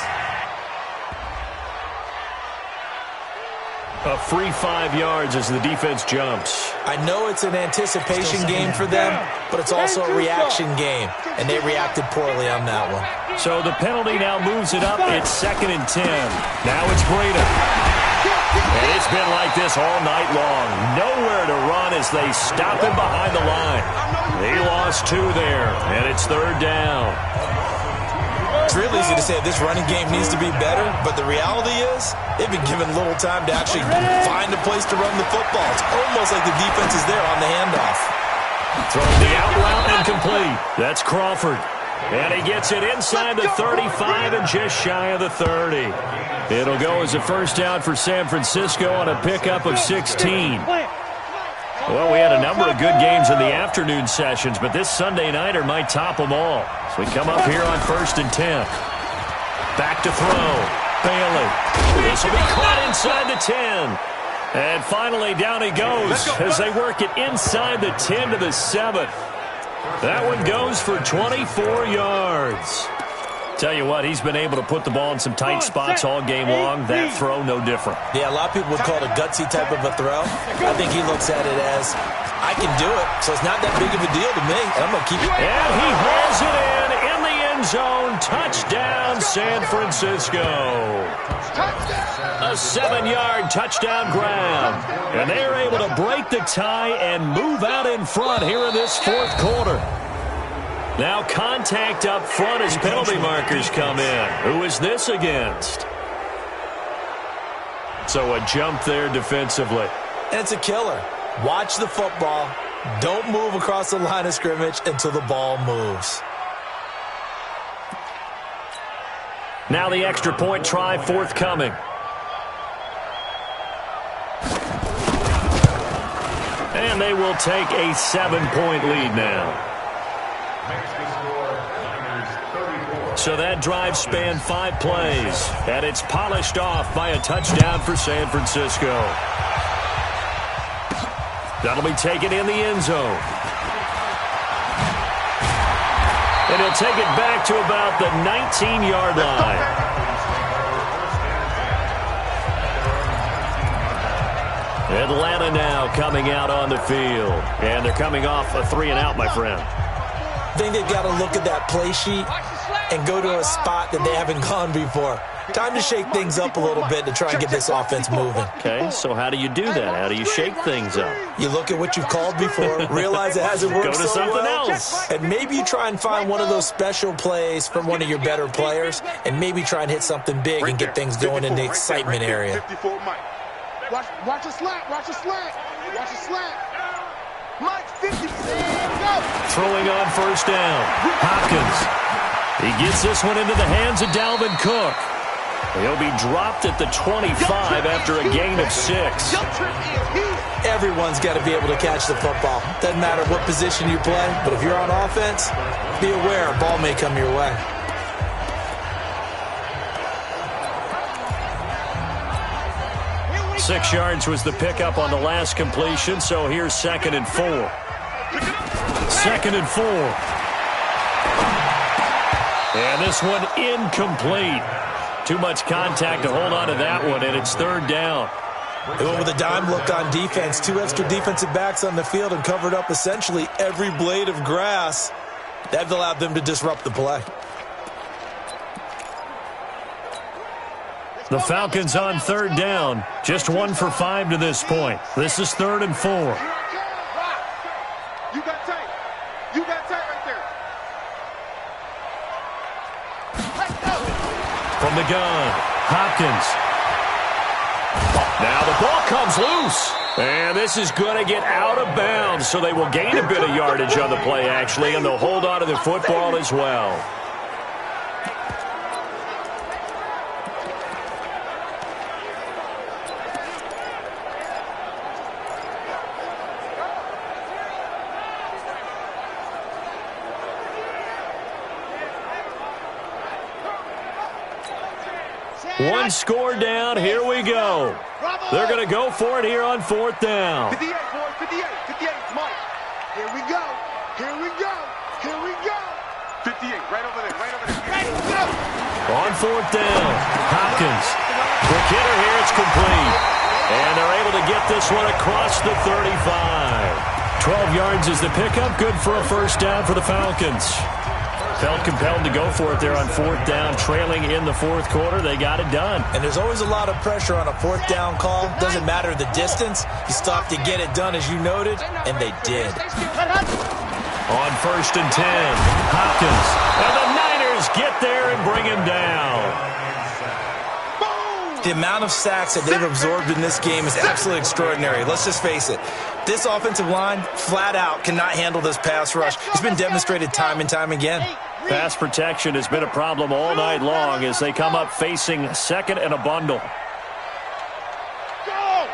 A free 5 yards as the defense jumps. I know it's an anticipation game for them, but it's also a reaction game, and they reacted poorly on that one. So the penalty now moves it up. It's 2nd and 10. Now it's Breida. And it's been like this all night long. Nowhere to run as they stop him behind the line. He lost 2 there, and it's 3rd down. It's real easy to say this running game needs to be better, but the reality is they've been given little time to actually find a place to run the football. It's almost like the defense is there on the handoff. Throwing the out route and complete. That's Crawford. And he gets it inside the 35 and just shy of the 30. It'll go as a first down for San Francisco on a pickup of 16. Well, we had a number of good games in the afternoon sessions, but this Sunday nighter might top them all. So we come up here on 1st and 10. Back to throw. Bailey. This will be caught inside the 10. And finally down he goes as they work it inside the 10 to the 7. That one goes for 24 yards. Tell you what, he's been able to put the ball in some tight spots all game long. That throw, no different. Yeah, a lot of people would call it a gutsy type of a throw. I think he looks at it as, I can do it, so it's not that big of a deal to me, and I'm going to keep it. And he hauls it in the end zone. Touchdown, San Francisco. A 7-yard touchdown grab. And they're able to break the tie and move out in front here in this 4th quarter. Now contact up front as penalty markers come in. Who is this against? So a jump there defensively. And it's a killer. Watch the football. Don't move across the line of scrimmage until the ball moves. Now the extra point try forthcoming. And they will take a 7-point lead now. So that drive spanned 5 plays, and it's polished off by a touchdown for San Francisco. That'll be taken in the end zone. And he'll take it back to about the 19-yard line. Atlanta now coming out on the field. And they're coming off a 3-and-out, my friend. I think they've got to look at that play sheet and go to a spot that they haven't gone before. Time to shake things up a little bit to try and get this offense moving. Okay, so how do you do that? How do you shake things up? You look at what you've called before, realize it hasn't worked Go to so something well, else. and maybe you try and find one of those special plays from one of your better players, and maybe try and hit something big and get things going in the excitement area. 54, Mike. Watch a slant. Watch a slant. Watch a slant. Mike, 50. Go. Throwing on first down. Hopkins. He gets this one into the hands of Dalvin Cook. He'll be dropped at the 25 after a gain of 6. Everyone's got to be able to catch the football. Doesn't matter what position you play, but if you're on offense, be aware a ball may come your way. Six yards was the pickup on the last completion, so here's 2nd and 4. 2nd and 4. And this one incomplete. Too much contact to hold on to that one, and it's 3rd down. They went with a dime look on defense. 2 extra defensive backs on the field and covered up essentially every blade of grass. That allowed them to disrupt the play. The Falcons on third down. Just 1 for 5 to this point. This is 3rd and 4. You got tight. You got tight right there. Let's go. From the gun, Hopkins. Now the ball comes loose. And this is going to get out of bounds, so they will gain a bit of yardage on the play, actually, and they'll hold on to the football as well. One score down. Here we go. They're going to go for it here on 4th down. 58, boys. 58. 58. Mike. Here we go. Here we go. Here we go. 58. Right over there. Right over there. Ready to go. On 4th down, Hopkins. Quick hitter here. It's complete. And they're able to get this one across the 35. 12 yards is the pickup. Good for a first down for the Falcons. Felt compelled to go for it there on 4th down, trailing in the 4th quarter. They got it done. And there's always a lot of pressure on a 4th down call. Doesn't matter the distance. You stop to get it done, as you noted, and they did. On 1st and 10, Hopkins. And the Niners get there and bring him down. The amount of sacks that they've absorbed in this game is absolutely extraordinary. Let's just face it. This offensive line, flat out, cannot handle this pass rush. It's been demonstrated time and time again. Pass protection has been a problem all night long as they come up facing 2nd and a bundle. Go!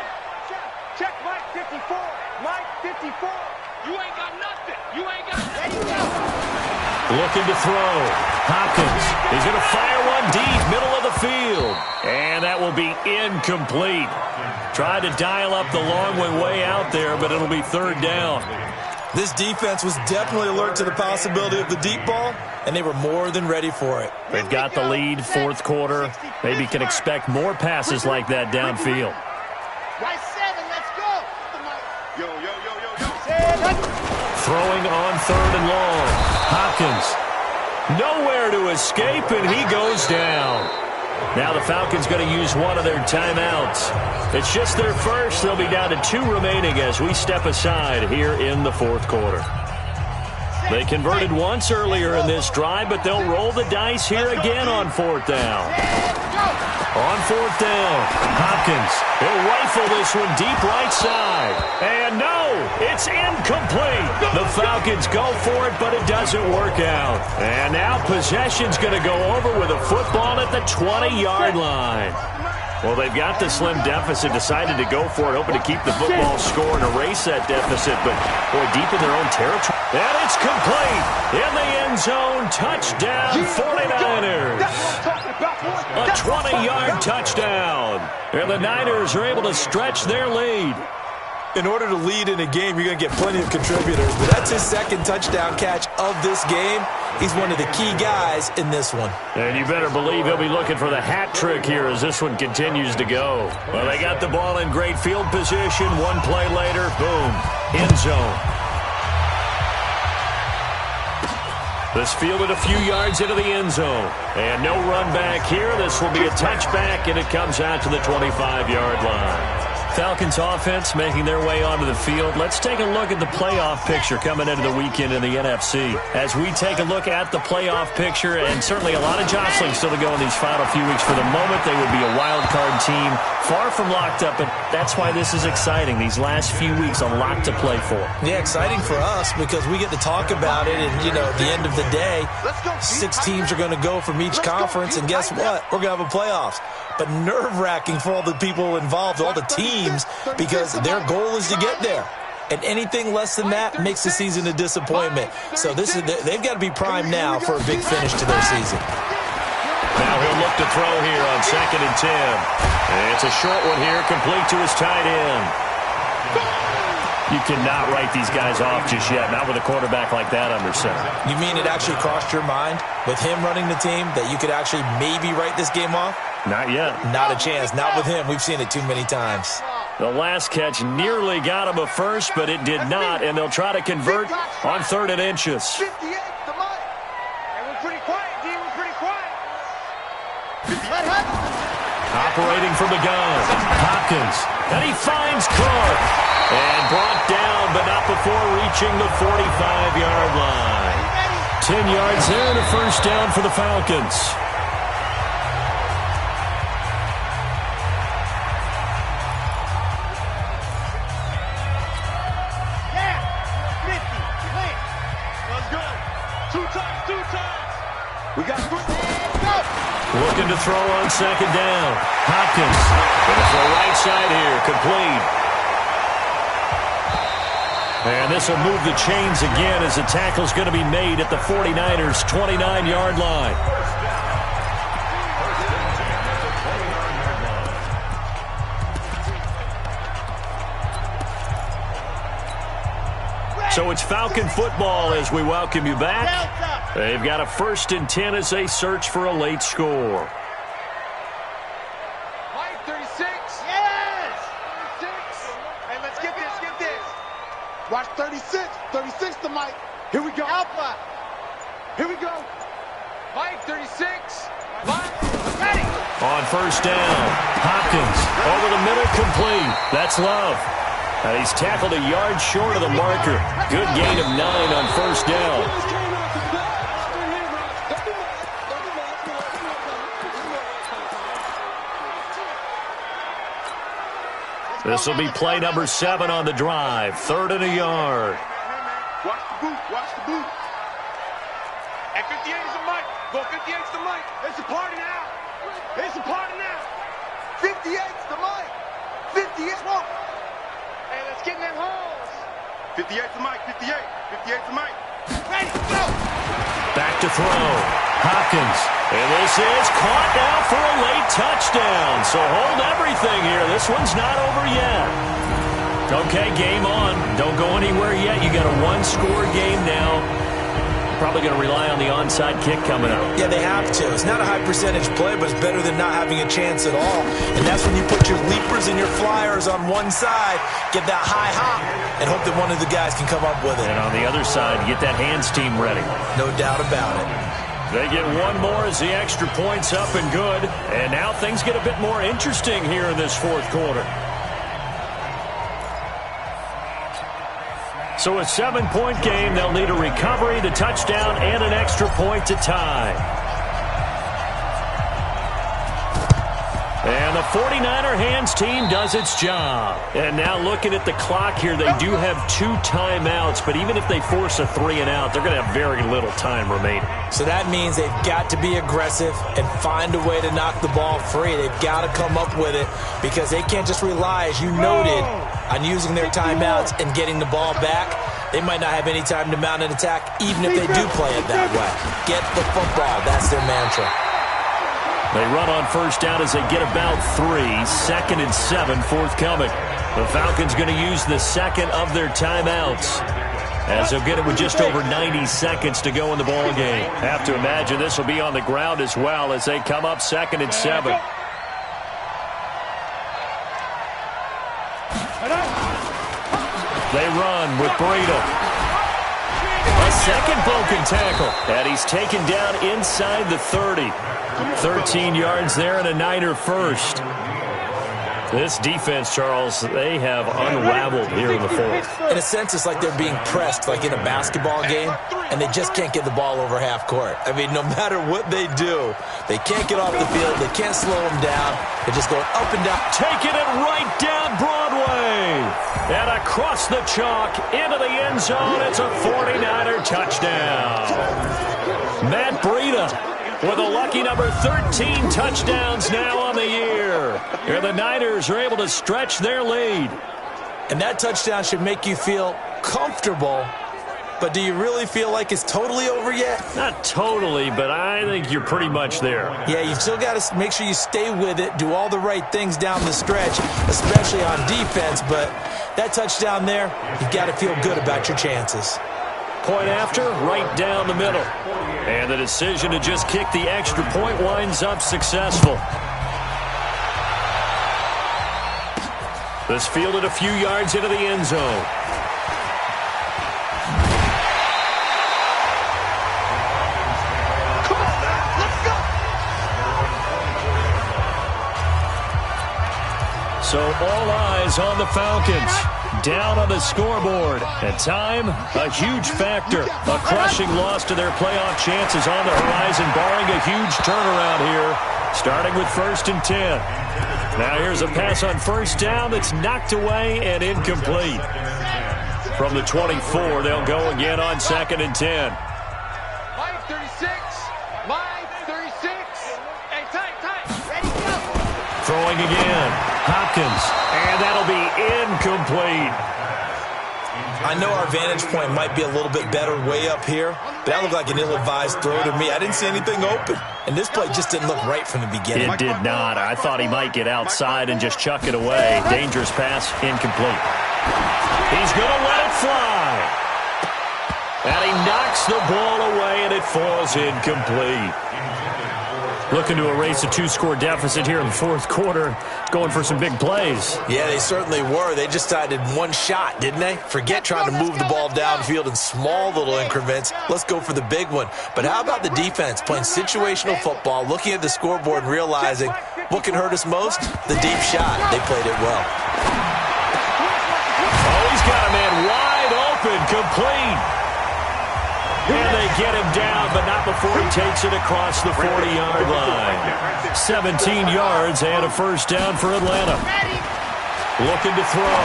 Check Mike 54. Mike 54. You ain't got nothing. You ain't got nothing. Ready to go. Looking to throw. Hopkins. He's going to fire one deep, middle of the field. And that will be incomplete. Tried to dial up the long way out there, but it'll be 3rd down. This defense was definitely alert to the possibility of the deep ball, and they were more than ready for it. They've got the lead, 4th quarter. Maybe can expect more passes like that downfield. Right 7, let's go. Yo, yo, yo, yo, yo. Throwing on 3rd and long. Hopkins. Nowhere to escape, and he goes down. Now the Falcons going to use one of their timeouts. It's just their first. They'll be down to 2 remaining as we step aside here in the 4th quarter. They converted once earlier in this drive, but they'll roll the dice here again on 4th down. On 4th down, Hopkins. He'll rifle this one deep right side. And no, it's incomplete. The Falcons go for it, but it doesn't work out. And now possession's going to go over with a football at the 20-yard line. Well, they've got the slim deficit, decided to go for it, hoping to keep the football score and erase that deficit, but, boy, deep in their own territory. And it's complete. In the end zone, touchdown, 49ers. A 20-yard touchdown. And the Niners are able to stretch their lead. In order to lead in a game, you're going to get plenty of contributors, but that's his 2nd touchdown catch of this game. He's one of the key guys in this one. And you better believe he'll be looking for the hat trick here as this one continues to go. Well, they got the ball in great field position. One play later, boom, end zone. This fielded a few yards into the end zone. And no run back here. This will be a touchback, and it comes out to the 25-yard line. Falcons offense making their way onto the field. Let's take a look at the playoff picture coming into the weekend in the NFC. As we take a look at the playoff picture, and certainly a lot of jostling still to go in these final few weeks. For the moment, they would be a wild card team, far from locked up, but that's why this is exciting. These last few weeks, a lot to play for. Yeah, exciting for us because we get to talk about it, and, you know, at the end of the day, 6 teams are going to go from each conference, and guess what? We're going to have a playoffs. But nerve-wracking for all the people involved, all the teams, because their goal is to get there. And anything less than that makes the season a disappointment. So they've got to be primed now for a big finish to their season. Now he'll look to throw here on 2nd and 10. And it's a short one here, complete to his tight end. You cannot write these guys off just yet, not with a quarterback like that under center. You mean it actually crossed your mind with him running the team that you could actually maybe write this game off? Not yet. Not a chance. Not with him. We've seen it too many times. The last catch nearly got him a first, but it did not, and they'll try to convert on 3rd and inches. 58, the operating from the gun. Hopkins, and he finds Clark. And brought down, but not before reaching the 45-yard line. 10 yards there and a first down for the Falcons. We got Looking to throw on second down. Hopkins going to throw right side here, complete. And this will move the chains again as the tackle's going to be made at the 49ers' 29-yard line. So it's Falcon football as we welcome you back. They've got a 1st and 10 as they search for a late score. Mike, 36. Yes! 36. Hey, let's get this, get this. Watch 36. 36 to Mike. Here we go. Alpha. Here we go. Mike, 36. Mike, ready. On first down, Hopkins over the middle, complete. That's Love. And he's tackled a yard short of the marker. Good gain of 9 on first down. This will be play number 7 on the drive. 3rd and a yard. Watch the boot. Watch the boot. At 58 is the mic. Go 58 is the mic. It's a party now. It's a party now. 58 is the mic. 58. Whoa. Hey, let's get in them holes. 58 is the mic. 58. 58 is the mic. Ready, go. Back to throw. Hopkins. And this is caught now for a late touchdown. So hold everything here. This one's not over yet. Okay, game on. Don't go anywhere yet. You got a 1-score game now. Probably going to rely on the onside kick coming up. Yeah, they have to. It's not a high percentage play, but it's better than not having a chance at all. And that's when you put your leapers and your flyers on one side, get that high hop, and hope that one of the guys can come up with it. And on the other side, get that hands team ready. No doubt about it. They get one more as the extra point's up and good. And now things get a bit more interesting here in this 4th quarter. So a 7-point game. They'll need a recovery, the touchdown, and an extra point to tie. And the 49er hands team does its job. And now looking at the clock here, they do have 2 timeouts. But even if they force a 3-and-out, they're going to have very little time remaining. So that means they've got to be aggressive and find a way to knock the ball free. They've got to come up with it because they can't just rely, as you noted, on using their timeouts and getting the ball back. They might not have any time to mount an attack, even if they do play it that way. Get the football. That's their mantra. They run on first down as they get about 3. 2nd and 7 forthcoming. The Falcons going to use the second of their timeouts, as they'll get it with just over 90 seconds to go in the ball game. Have to imagine this will be on the ground as well as they come up 2nd and 7. They run with Breida. A second broken tackle. And he's taken down inside the 30. 13 yards there and a Niner first. This defense, Charles, they have unraveled here in the 4th. In a sense, it's like they're being pressed like in a basketball game, and they just can't get the ball over half court. I mean, no matter what they do, they can't get off the field. They can't slow them down. They're just going up and down. Taking it right down Broadway. And across the chalk into the end zone. It's a 49er touchdown. Matt Breida with a lucky number 13 touchdowns now on the year. Here the Niners are able to stretch their lead. And that touchdown should make you feel comfortable. But do you really feel like it's totally over yet? Not totally, but I think you're pretty much there. Yeah, you've still got to make sure you stay with it, do all the right things down the stretch, especially on defense. But that touchdown there, you've got to feel good about your chances. Point after, right down the middle. And the decision to just kick the extra point winds up successful. This fielded a few yards into the end zone. So all eyes on the Falcons. Down on the scoreboard. At time, a huge factor. A crushing loss to their playoff chances on the horizon, barring a huge turnaround here, starting with 1st and 10. Now here's a pass on 1st down that's knocked away and incomplete. From the 24, they'll go again on 2nd and 10. Mike 36. Mike 36. Hey, tight. Ready, go. Throwing again. Hopkins. And that'll be incomplete. I know our vantage point might be a little bit better way up here, but that looked like an ill-advised throw to me. I didn't see anything open. And this play just didn't look right from the beginning. It did not. I thought he might get outside and just chuck it away. Dangerous pass, incomplete. He's going to let it fly. And he knocks the ball away, and it falls incomplete. Looking to erase a 2-score deficit here in the 4th quarter, going for some big plays. Yeah, they certainly were. They just decided one shot, didn't they? Forget trying to move the ball downfield in small little increments. Let's go for the big one. But how about the defense playing situational football, looking at the scoreboard and realizing what can hurt us most? The deep shot. They played it well. Oh, he's got a man wide open, complete. And they get him down, but not before he takes it across the 40-yard line. 17 yards and a 1st down for Atlanta. Looking to throw.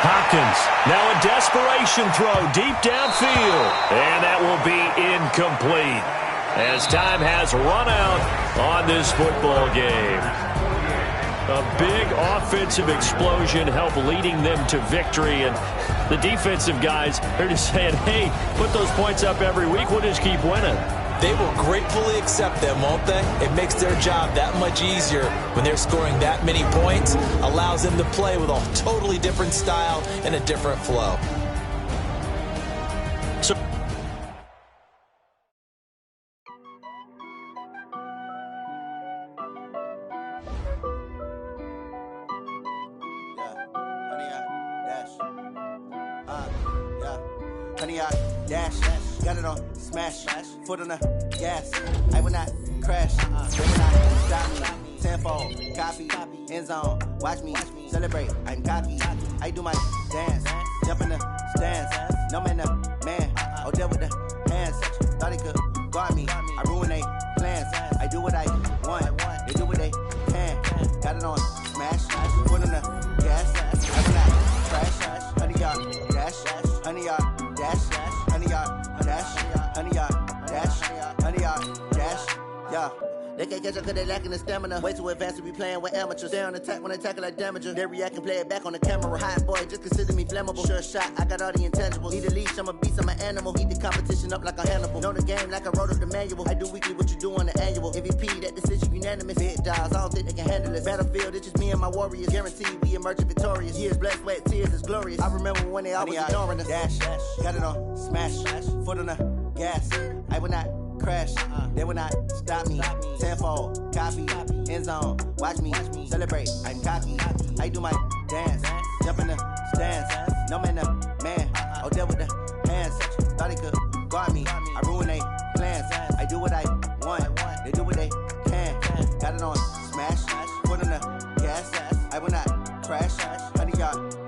Hopkins. Now a desperation throw deep downfield. And that will be incomplete as time has run out on this football game. A big offensive explosion helped leading them to victory, and the defensive guys are just saying, hey, put those points up every week, we'll just keep winning. They will gratefully accept them, won't they? It makes their job that much easier when they're scoring that many points, allows them to play with a totally different style and a different flow. Got it on smash, foot on the gas. I will not crash, they will not stop me. Tenfold, copy, end zone. Watch me celebrate. I'm cocky. I do my dance, jump in the stands. No man, oh, deal with the hands. Thought he could guard me. I ruin they plans. I do what I want. They do what they can. Got it on smash, foot on the gas. I will not crash, 100-yard dash, 100-yard dash, 100-yard dash, 100-yard dash, 100-yard dash, yeah. They can't catch up cause they lacking the stamina. Way too advanced to be playing with amateurs. Stay on attack when they tackle like damager. They react and play it back on the camera. Hot boy, just consider me flammable. Sure shot, I got all the intangibles. Need a leash, I'm a beast, I'm an animal. Eat the competition up like a Hannibal. Know the game like I wrote up the manual. I do weekly what you do on the annual. MVP, that decision unanimous. Big dials, I don't think they can handle it. Battlefield, it's just me and my warriors. Guaranteed we emerge victorious. Years, blood, sweat, tears is glorious. I remember when they always ignoring us. Dash, got it on smash, foot on the gas. I will not crash, they will not stop me. Tenfold, copy, end zone. Watch me celebrate. I'm cocky. I do my dance, jump in the stands. No man, oh, deal with the hands. Thought he could guard me. I ruin they plans. I do what I want. They do what they can. Got it on smash, foot on the gas. I will not crash. 100-yard